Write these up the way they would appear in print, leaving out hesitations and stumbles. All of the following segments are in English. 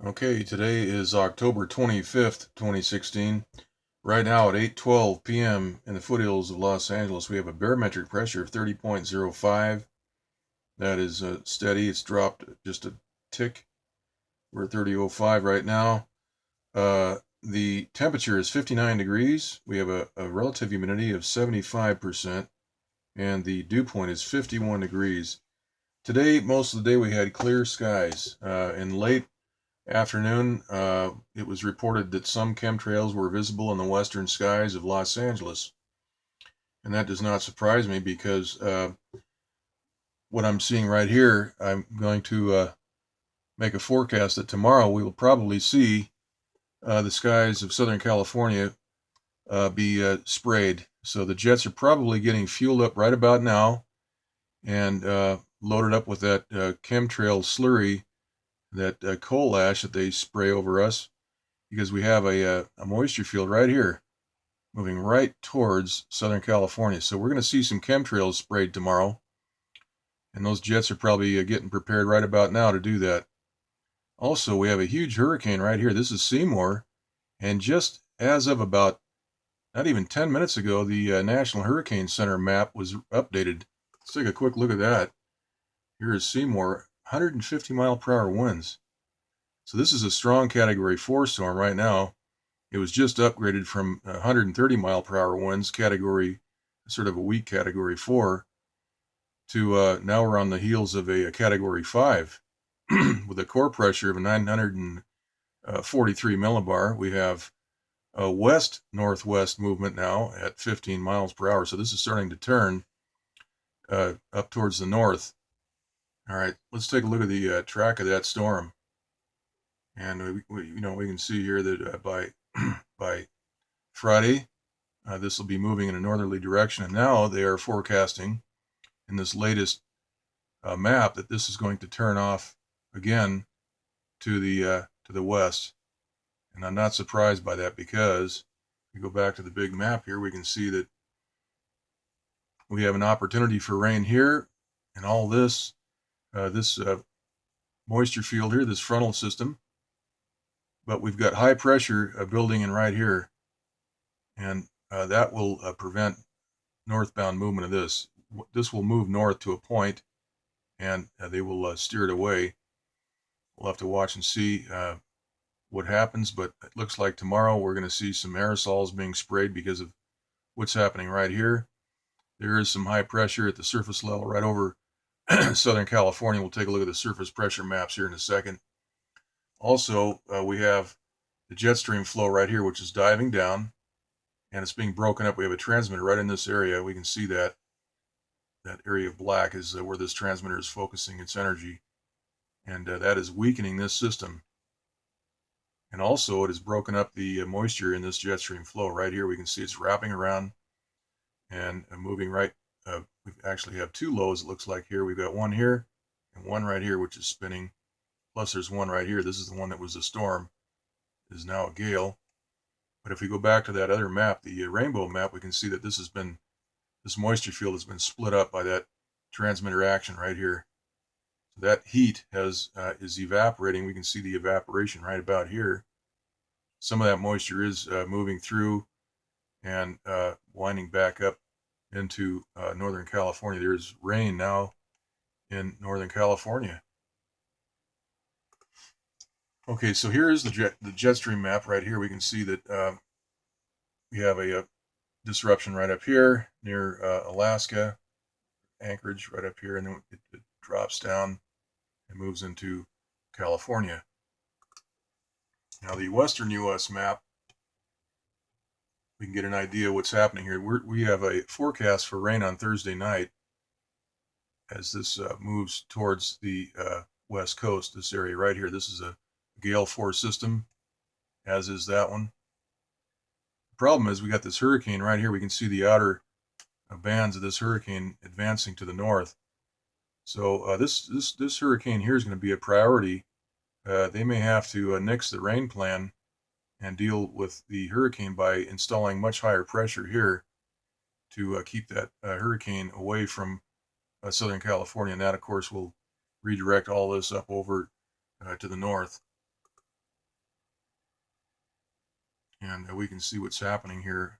Okay, today is October 25th, 2016. Right now at 8:12 p.m. in the foothills of Los Angeles, we have a barometric pressure of 30.05. That is steady. It's dropped just a tick. We're at 30.05 right now. The temperature is 59 degrees. We have a relative humidity of 75%, and the dew point is 51 degrees. Today, most of the day, we had clear skies. In late afternoon, it was reported that some chemtrails were visible in the western skies of Los Angeles. And that does not surprise me because what I'm seeing right here, I'm going to make a forecast that tomorrow we will probably see the skies of Southern California be sprayed. So the jets are probably getting fueled up right about now and loaded up with that chemtrail slurry, that coal ash that they spray over us, because we have a moisture field right here moving right towards Southern California. So we're going to see some chemtrails sprayed tomorrow, and those jets are probably getting prepared right about now to do that. Also, we have a huge hurricane right here. This is Seymour, and just as of about not even 10 minutes ago, the National Hurricane Center map was updated. Let's take a quick look at that. Here is Seymour, 150-mile-per-hour winds. So this is a strong Category 4 storm right now. It was just upgraded from 130-mile-per-hour winds, sort of a weak Category 4, to now we're on the heels of a Category 5 with a core pressure of 943 millibar. We have a west-northwest movement now at 15 miles per hour. So this is starting to turn up towards the north. All right, let's take a look at the track of that storm. And we can see here that by Friday, this will be moving in a northerly direction. And now they are forecasting in this latest map that this is going to turn off again to the west. And I'm not surprised by that, because if we go back to the big map here, we can see that we have an opportunity for rain here, and all this moisture field here, this frontal system. But we've got high pressure building in right here, and that will prevent northbound movement of this. This will move north to a point, and they will steer it away. We'll have to watch and see what happens, but it looks like tomorrow we're going to see some aerosols being sprayed because of what's happening right here. There is some high pressure at the surface level right over Southern California. We'll take a look at the surface pressure maps here in a second. Also, we have the jet stream flow right here, which is diving down, and it's being broken up. We have a transmitter right in this area. We can see that area of black is where this transmitter is focusing its energy, and that is weakening this system. And also, it has broken up the moisture in this jet stream flow right here. We can see it's wrapping around and moving right. We actually have two lows, it looks like here. We've got one here and one right here, which is spinning. Plus there's one right here. This is the one that was a storm. It is now a gale. But if we go back to that other map, the rainbow map, we can see that this moisture field has been split up by that transmitter action right here. So that heat is evaporating. We can see the evaporation right about here. Some of that moisture is moving through and winding back up into Northern California. There's rain now in Northern California. Okay, so here is the jet stream map right here. We can see that we have a disruption right up here near Alaska, Anchorage right up here, and then it drops down and moves into California. Now the western U.S. map, we can get an idea of what's happening here. We have a forecast for rain on Thursday night as this moves towards the west coast, this area right here. This is a gale force system, as is that one. The problem is we got this hurricane right here. We can see the outer bands of this hurricane advancing to the north. So this hurricane here is going to be a priority. They may have to nix the rain plan and deal with the hurricane by installing much higher pressure here to keep that hurricane away from Southern California. And that, of course, will redirect all this up over to the north. And we can see what's happening here.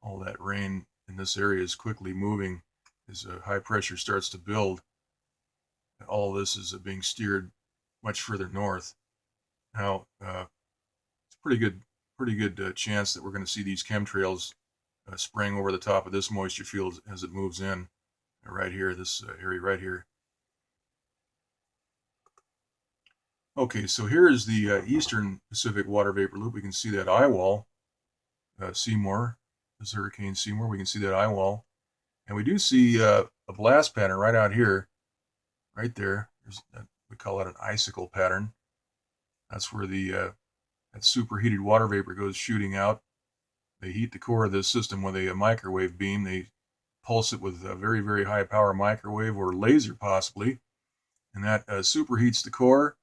All that rain in this area is quickly moving as high pressure starts to build. All this is being steered much further north. Now, it's pretty good chance that we're going to see these chemtrails spraying over the top of this moisture field as it moves in right here, this area right here. Okay, so here is the eastern Pacific water vapor loop. We can see that eye wall, Seymour, this Hurricane Seymour. We can see that eye wall. And we do see a blast pattern right out here, right there. We call that an icicle pattern. That's where that superheated water vapor goes shooting out. They heat the core of this system with a microwave beam. They pulse it with a very, very high power microwave or laser possibly. And that superheats the core.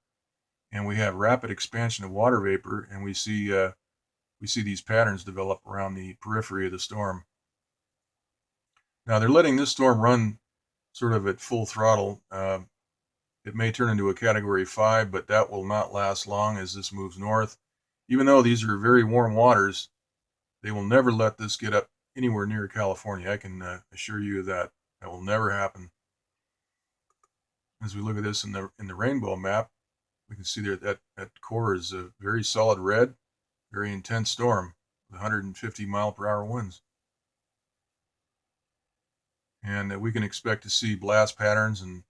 And we have rapid expansion of water vapor. And we see these patterns develop around the periphery of the storm. Now they're letting this storm run sort of at full throttle. It may turn into a Category 5, but that will not last long as this moves north. Even though these are very warm waters, they will never let this get up anywhere near California. I can assure you of that. That will never happen. As we look at this in the rainbow map, we can see there that core is a very solid red, very intense storm with 150 mile per hour winds. And we can expect to see blast patterns and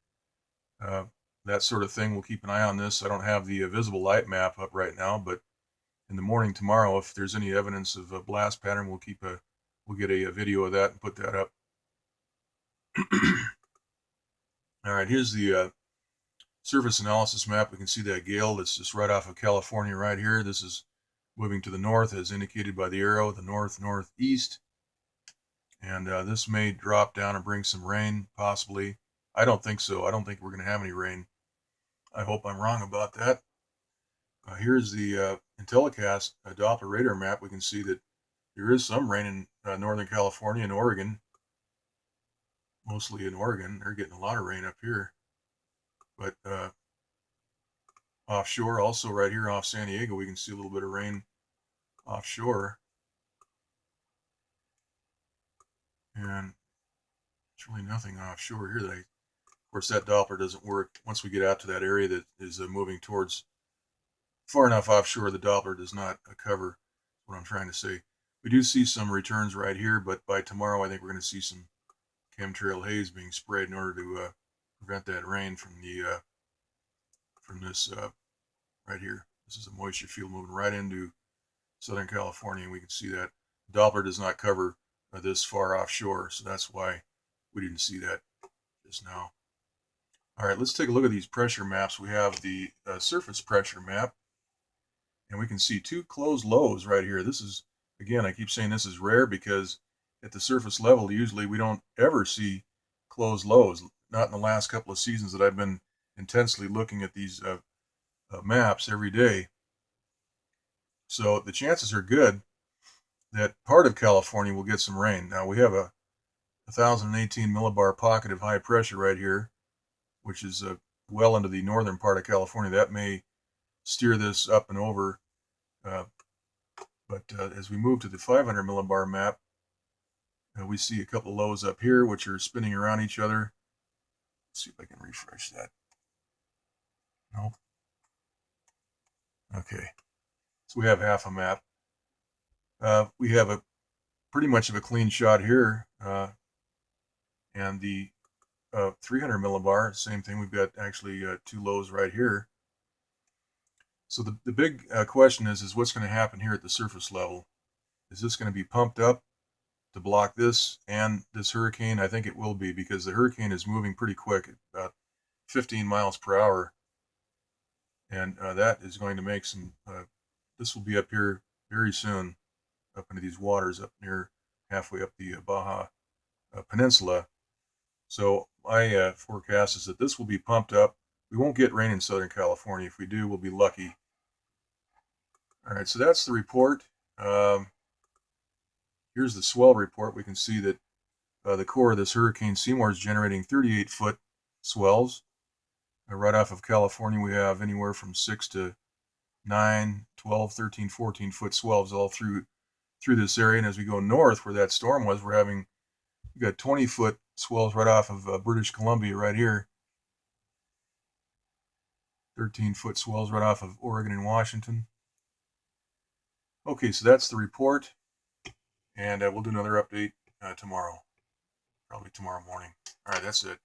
that sort of thing. We'll keep an eye on this. I don't have the visible light map up right now, but in the morning tomorrow, if there's any evidence of a blast pattern, we'll get a video of that and put that up. All right, here's the surface analysis map. We can see that gale that's just right off of California right here. This is moving to the north as indicated by the arrow, the northeast. And this may drop down and bring some rain, possibly. I don't think so. I don't think we're going to have any rain. I hope I'm wrong about that. Here's the IntelliCast Doppler radar map. We can see that there is some rain in Northern California and Oregon. Mostly in Oregon. They're getting a lot of rain up here. But offshore, also right here off San Diego, we can see a little bit of rain offshore. And there's really nothing offshore here of course, that Doppler doesn't work once we get out to that area that is moving towards far enough offshore. The Doppler does not cover what I'm trying to say. We do see some returns right here, but by tomorrow, I think we're going to see some chemtrail haze being sprayed in order to prevent that rain from this right here. This is a moisture field moving right into Southern California, and we can see that Doppler does not cover this far offshore, so that's why we didn't see that just now. All right, let's take a look at these pressure maps. We have the surface pressure map, and we can see two closed lows right here. This is, again, I keep saying this is rare because at the surface level, usually we don't ever see closed lows. Not in the last couple of seasons that I've been intensely looking at these maps every day. So the chances are good that part of California will get some rain. Now we have a 1,018 millibar pocket of high pressure right here, which is well into the northern part of California. That may steer this up and over. But as we move to the 500 millibar map, we see a couple of lows up here, which are spinning around each other. Let's see if I can refresh that. Nope. Okay. So we have half a map. We have a pretty much of a clean shot here. And the 300 millibar, same thing. We've got actually two lows right here. So the big question is what's going to happen here at the surface level? Is this going to be pumped up to block this and this hurricane? I think it will be, because the hurricane is moving pretty quick at about 15 miles per hour. And that is going to make some, this will be up here very soon, up into these waters up near halfway up the Baja Peninsula. So my forecast is that this will be pumped up. We won't get rain in Southern California. If we do, we'll be lucky. All right, so that's the report. Here's the swell report. We can see that the core of this Hurricane Seymour is generating 38-foot swells. Right off of California, we have anywhere from 6 to 9, 12, 13, 14 foot swells all through this area. And as we go north where that storm was, we've got 20 foot swells right off of British Columbia right here. 13 foot swells right off of Oregon and Washington. Okay, so that's the report. And we'll do another update tomorrow. Probably tomorrow morning. All right, that's it.